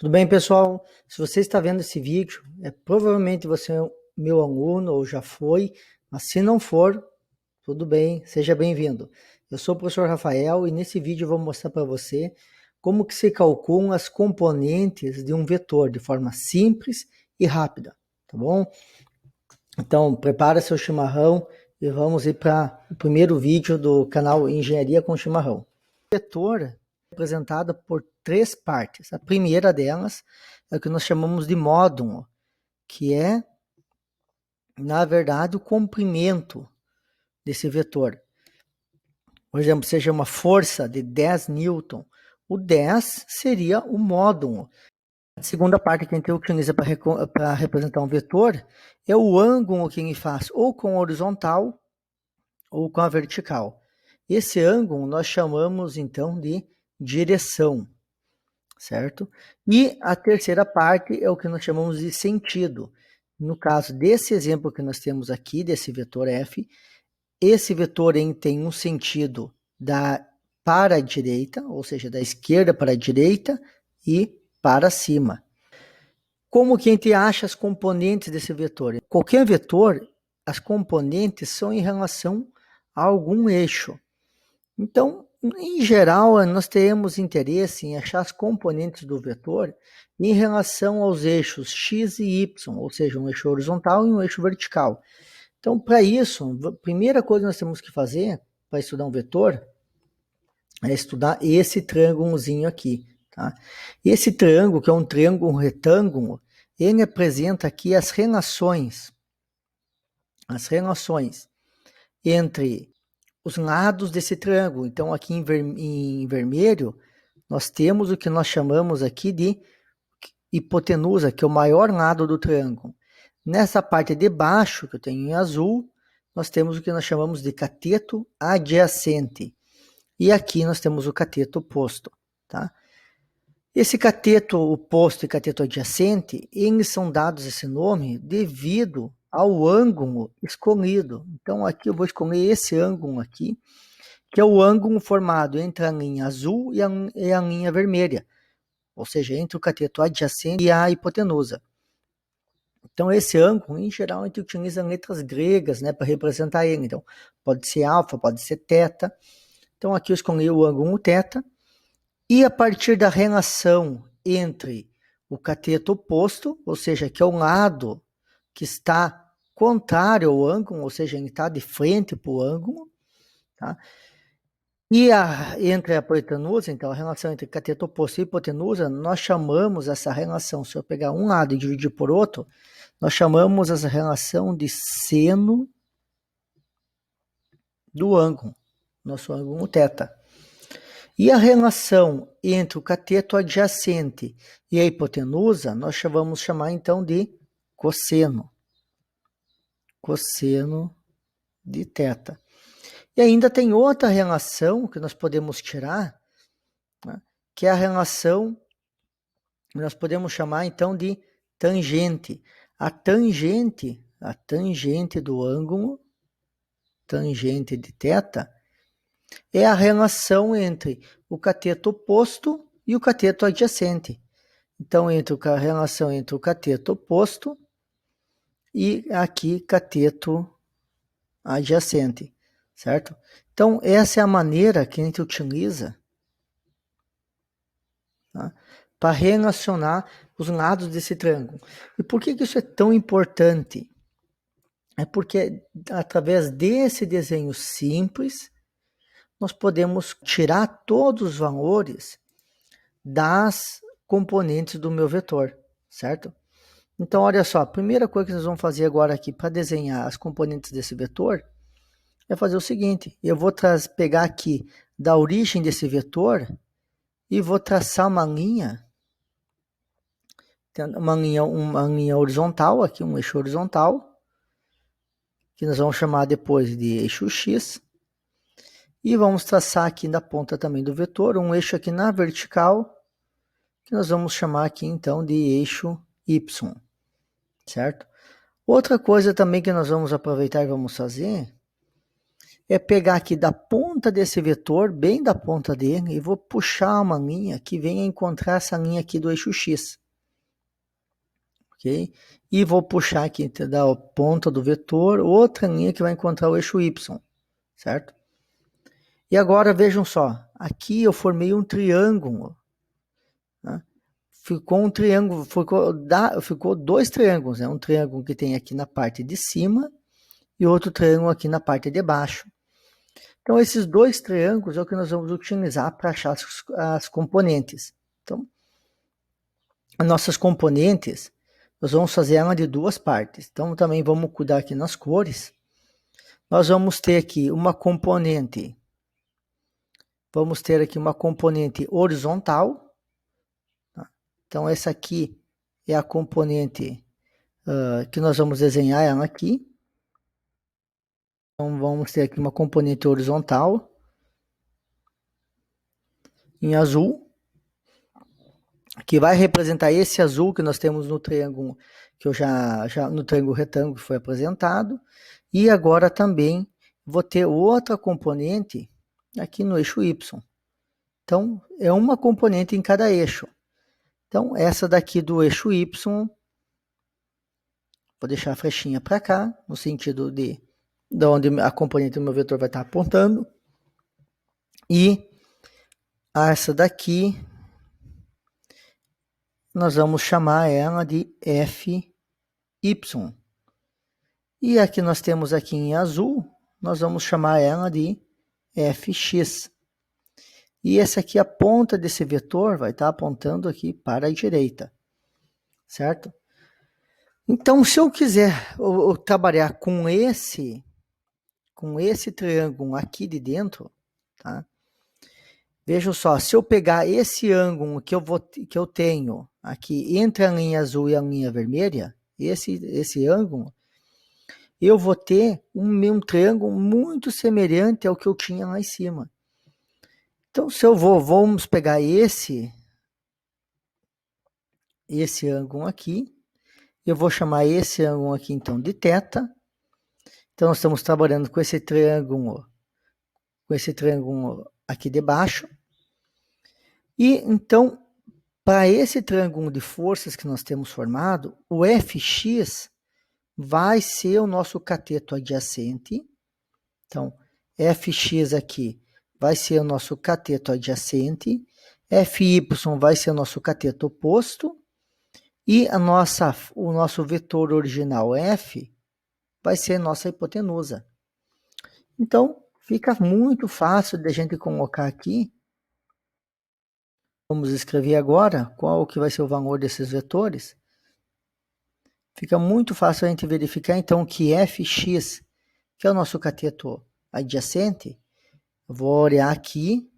Tudo bem, pessoal? Se você está vendo esse vídeo, provavelmente você é meu aluno ou já foi, mas se não for, tudo bem, seja bem-vindo. Eu sou o professor Rafael e nesse vídeo eu vou mostrar para você como que se calculam as componentes de um vetor de forma simples e rápida, tá bom? Então, prepara seu chimarrão e vamos ir para o primeiro vídeo do canal Engenharia com Chimarrão. O vetor é representado por três partes. A primeira delas é o que nós chamamos de módulo, que é, na verdade, o comprimento desse vetor. Por exemplo, seja uma força de 10 newton, o 10 seria o módulo. A segunda parte que a gente utiliza para representar um vetor é o ângulo que ele faz ou com a horizontal ou com a vertical. Esse ângulo nós chamamos então de direção, certo? E a terceira parte é o que nós chamamos de sentido. No caso desse exemplo que nós temos aqui, desse vetor f, esse vetor tem um sentido para a direita, ou seja, da esquerda para a direita e para cima. Como que a gente acha as componentes desse vetor? Qualquer vetor, as componentes são em relação a algum eixo. Então, em geral, nós teremos interesse em achar as componentes do vetor em relação aos eixos x e y, ou seja, um eixo horizontal e um eixo vertical. Então, para isso, a primeira coisa que nós temos que fazer para estudar um vetor é estudar esse triângulozinho aqui. Tá? Esse triângulo, que é um triângulo retângulo, ele apresenta aqui as relações entre os lados desse triângulo. Então, aqui em vermelho, nós temos o que nós chamamos aqui de hipotenusa, que é o maior lado do triângulo. Nessa parte de baixo, que eu tenho em azul, nós temos o que nós chamamos de cateto adjacente. E aqui nós temos o cateto oposto. Tá? Esse cateto oposto e cateto adjacente, eles são dados esse nome devido ao ângulo escolhido. Então, aqui eu vou escolher esse ângulo aqui, que é o ângulo formado entre a linha azul e a linha vermelha, ou seja, entre o cateto adjacente e a hipotenusa. Então, esse ângulo, em geral, a gente utiliza letras gregas, né, para representar ele. Então, pode ser alfa, pode ser teta. Então, aqui eu escolhi o ângulo teta. E a partir da relação entre o cateto oposto, ou seja, que é o lado que está contrário ao ângulo, ou seja, ele está de frente para o ângulo, tá? E entre a hipotenusa, então a relação entre cateto oposto e hipotenusa, nós chamamos essa relação, se eu pegar um lado e dividir por outro, nós chamamos essa relação de seno do ângulo, nosso ângulo θ. E a relação entre o cateto adjacente e a hipotenusa, nós vamos chamar então de cosseno. Cosseno de θ. E ainda tem outra relação que nós podemos tirar, né, que é a relação que nós podemos chamar então de tangente. A tangente do ângulo, tangente de θ, é a relação entre o cateto oposto e o cateto adjacente. Então, a relação entre o cateto oposto e aqui cateto adjacente, certo? Então, essa é a maneira que a gente utiliza, tá, para relacionar os lados desse triângulo. E por que isso é tão importante? É porque através desse desenho simples, nós podemos tirar todos os valores das componentes do meu vetor, certo? Então, olha só, a primeira coisa que nós vamos fazer agora aqui para desenhar as componentes desse vetor é fazer o seguinte: eu vou pegar aqui da origem desse vetor e vou traçar uma linha horizontal, aqui um eixo horizontal, que nós vamos chamar depois de eixo X. E vamos traçar aqui na ponta também do vetor um eixo aqui na vertical, que nós vamos chamar aqui então de eixo Y, certo? Outra coisa também que nós vamos aproveitar e vamos fazer é pegar aqui da ponta desse vetor, bem da ponta dele, e vou puxar uma linha que venha encontrar essa linha aqui do eixo X. Ok? E vou puxar aqui da ponta do vetor outra linha que vai encontrar o eixo Y, certo? E agora vejam só, aqui eu formei um triângulo, né? Ficou um triângulo, ficou dois triângulos, né? Um triângulo que tem aqui na parte de cima e outro triângulo aqui na parte de baixo. Então, esses dois triângulos é o que nós vamos utilizar para achar as componentes. Então, as nossas componentes, nós vamos fazer ela de duas partes. Então, também vamos cuidar aqui nas cores. Nós vamos ter aqui uma componente, horizontal. Tá? Então, essa aqui é a componente que nós vamos desenhar ela aqui. Então, vamos ter aqui uma componente horizontal em azul, que vai representar esse azul que nós temos no triângulo, que eu já no triângulo retângulo que foi apresentado. E agora também vou ter outra componente aqui no eixo Y. Então, é uma componente em cada eixo. Então, essa daqui do eixo Y, vou deixar a flechinha para cá, no sentido de onde a componente do meu vetor vai estar apontando. E essa daqui, nós vamos chamar ela de FY. E aqui nós temos aqui em azul, nós vamos chamar ela de FX. E essa aqui, a ponta desse vetor, vai estar apontando aqui para a direita, certo? Então, se eu quiser trabalhar com esse triângulo aqui de dentro, tá? Vejam só, se eu pegar esse ângulo que eu tenho aqui entre a linha azul e a linha vermelha, esse ângulo, eu vou ter um triângulo muito semelhante ao que eu tinha lá em cima. Então, se eu vamos pegar esse ângulo aqui, eu vou chamar esse ângulo aqui, então, de θ. Então, nós estamos trabalhando com esse triângulo aqui de baixo. E, então, para esse triângulo de forças que nós temos formado, o Fx vai ser o nosso cateto adjacente. Então, Fx aqui vai ser o nosso cateto adjacente, Fy vai ser o nosso cateto oposto, e o nosso vetor original F vai ser nossa hipotenusa. Então, fica muito fácil de a gente colocar aqui. Vamos escrever agora qual que vai ser o valor desses vetores. Fica muito fácil a gente verificar, então, que Fx, que é o nosso cateto adjacente, eu vou olhar aqui,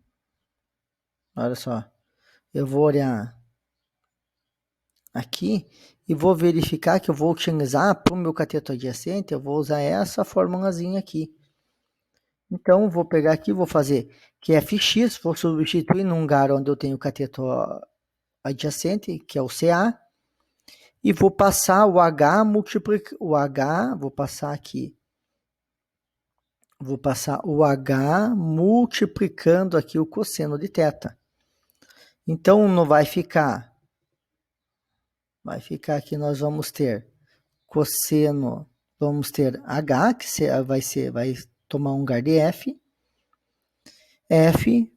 olha só, eu vou olhar aqui e vou verificar que eu vou utilizar para o meu cateto adjacente, eu vou usar essa formulazinha aqui. Então, vou pegar aqui, vou fazer que Fx, vou substituir num lugar onde eu tenho o cateto adjacente, que é o CA, e vou passar o H, vou passar aqui, vou passar o H multiplicando aqui o cosseno de θ. Então, não vai ficar aqui, nós vamos ter cosseno, vamos ter H, que vai tomar um lugar de F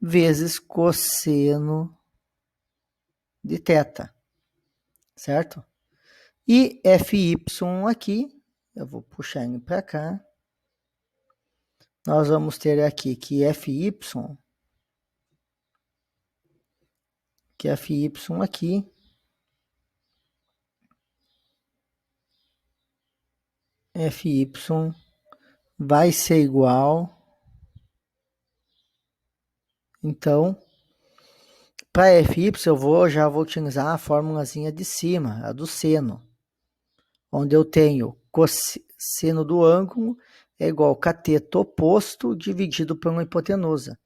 vezes cosseno de θ, certo? E Fy aqui, eu vou puxar ele para cá, nós vamos ter aqui que Fy aqui Fy vai ser igual, então, para Fy eu já vou utilizar a formulazinha de cima, a do seno, onde eu tenho cosseno do ângulo é igual ao cateto oposto dividido por uma hipotenusa.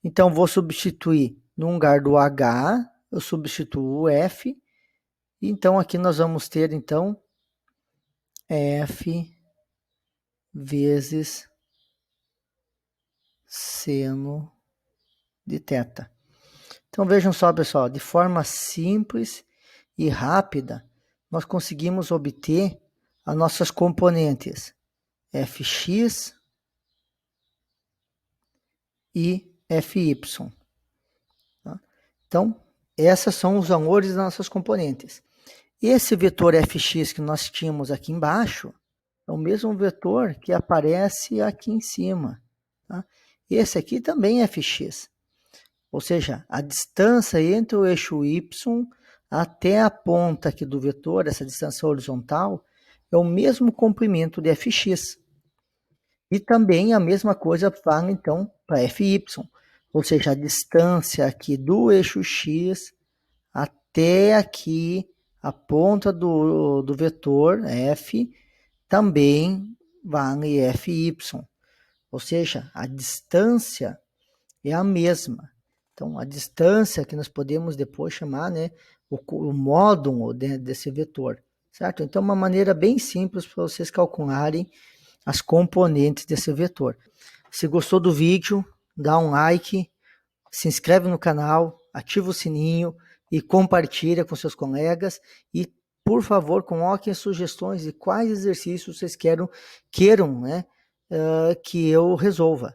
Então, vou substituir no lugar do H, eu substituo o F. Então, aqui nós vamos ter, então, F vezes seno de θ. Então vejam só, pessoal, de forma simples e rápida, nós conseguimos obter as nossas componentes fx e fy. Tá? Então, essas são os valores das nossas componentes. Esse vetor fx que nós tínhamos aqui embaixo é o mesmo vetor que aparece aqui em cima. Tá? Esse aqui também é fx. Ou seja, a distância entre o eixo y até a ponta aqui do vetor, essa distância horizontal, é o mesmo comprimento de fx. E também a mesma coisa vale, então, para fy. Ou seja, a distância aqui do eixo x até aqui, a ponta do vetor f, também vale fy. Ou seja, a distância é a mesma. Então, a distância que nós podemos depois chamar, né, o módulo desse vetor, certo? Então, uma maneira bem simples para vocês calcularem as componentes desse vetor. Se gostou do vídeo, dá um like, se inscreve no canal, ativa o sininho e compartilha com seus colegas e, por favor, coloquem sugestões de quais exercícios vocês queiram, né, que eu resolva.